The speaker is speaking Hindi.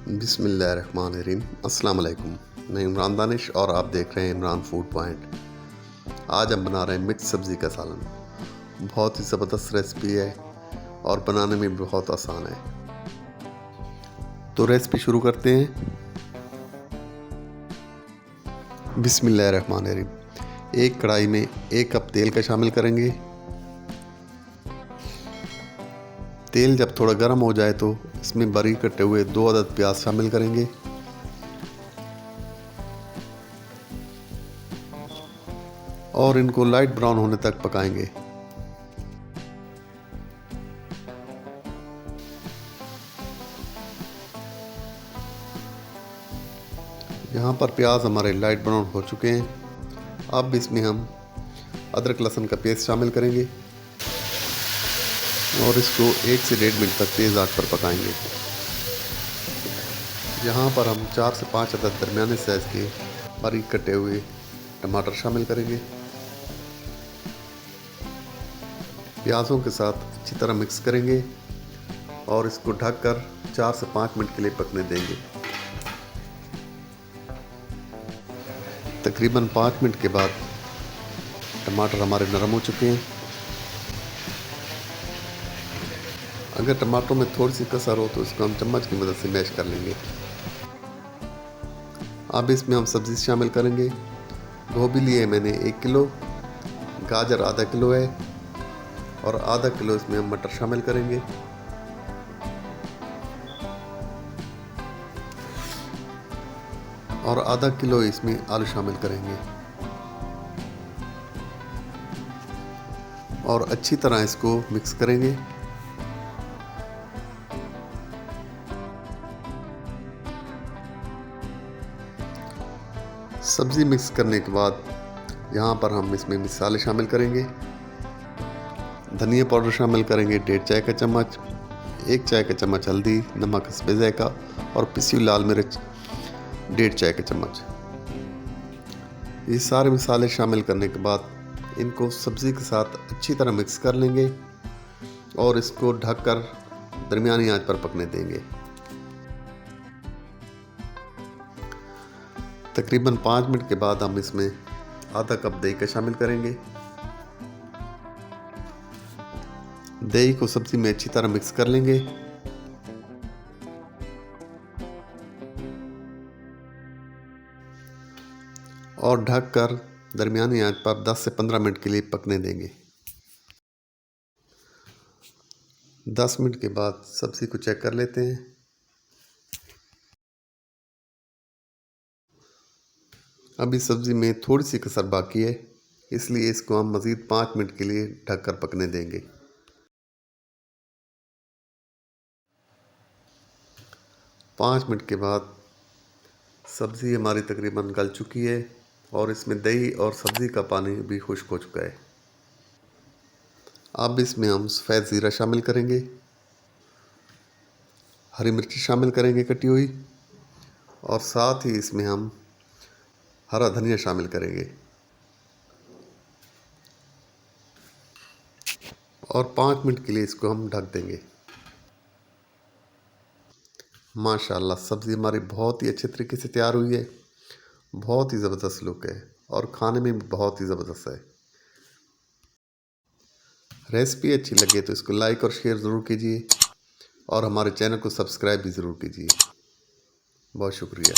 बिस्मिल्लाहिर्रहमानिर्रहीम। अस्सलाम वालेकुम। मैं इमरान दानिश और आप देख रहे हैं इमरान फूड पॉइंट। आज हम बना रहे हैं मिक्स सब्ज़ी का सालन। बहुत ही ज़बरदस्त रेसिपी है और बनाने में भी बहुत आसान है। तो रेसिपी शुरू करते हैं। बिस्मिल्लाहिर्रहमानिर्रहीम। एक कढ़ाई में 1 कप तेल का शामिल करेंगे। तेल जब थोड़ा गर्म हो जाए तो इसमें बारीक कटे हुए 2 अदद प्याज शामिल करेंगे और इनको लाइट ब्राउन होने तक पकाएंगे। यहाँ पर प्याज हमारे लाइट ब्राउन हो चुके हैं। अब इसमें हम अदरक लहसुन का पेस्ट शामिल करेंगे और इसको 1 से 1.5 मिनट तक तेज़ आंच पर पकाएंगे। यहाँ पर हम 4 से 5 अदद दरमियाने साइज़ के बारीक कटे हुए टमाटर शामिल करेंगे। प्याज़ों के साथ अच्छी तरह मिक्स करेंगे और इसको ढककर 4 से 5 मिनट के लिए पकने देंगे। तकरीबन 5 मिनट के बाद टमाटर हमारे नरम हो चुके हैं। अगर टमाटरों में थोड़ी सी कसर हो तो इसको हम चम्मच की मदद से मैश कर लेंगे। अब इसमें हम सब्ज़ी शामिल करेंगे। गोभी लिए मैंने 1 किलो, गाजर आधा किलो है और आधा किलो इसमें हम मटर शामिल करेंगे। और आधा किलो इसमें आलू शामिल करेंगे और अच्छी तरह इसको मिक्स करेंगे। सब्ज़ी मिक्स करने के बाद यहाँ पर हम इसमें मसाले शामिल करेंगे। धनिया पाउडर शामिल करेंगे 1.5 चाय का चम्मच, 1 चाय का चम्मच हल्दी, नमक हस्बे ज़ायक़ा और पिसी हुई लाल मिर्च 1.5 चाय का चम्मच। ये सारे मसाले शामिल करने के बाद इनको सब्ज़ी के साथ अच्छी तरह मिक्स कर लेंगे और इसको ढककर दरमियानी आंच पर पकने देंगे। तकरीबन 5 मिनट के बाद हम इसमें आधा कप दही का शामिल करेंगे। दही को सब्ज़ी में अच्छी तरह मिक्स कर लेंगे और ढककर दरमियानी आंच पर 10 से 15 मिनट के लिए पकने देंगे। 10 मिनट के बाद सब्ज़ी को चेक कर लेते हैं। अभी सब्ज़ी में थोड़ी सी कसर बाकी है, इसलिए इसको हम मज़ीद 5 मिनट के लिए ढककर पकने देंगे। 5 मिनट के बाद सब्ज़ी हमारी तकरीबन गल चुकी है और इसमें दही और सब्ज़ी का पानी भी खुश्क हो चुका है। अब इसमें हम सफ़ेद ज़ीरा शामिल करेंगे, हरी मिर्ची शामिल करेंगे कटी हुई और साथ ही इसमें हम हरा धनिया शामिल करेंगे और 5 मिनट के लिए इसको हम ढक देंगे। माशाल्लाह सब्ज़ी हमारी बहुत ही अच्छे तरीके से तैयार हुई है। बहुत ही ज़बरदस्त लुक है और खाने में भी बहुत ही ज़बरदस्त है। रेसिपी अच्छी लगे तो इसको लाइक और शेयर ज़रूर कीजिए और हमारे चैनल को सब्सक्राइब भी ज़रूर कीजिए। बहुत शुक्रिया।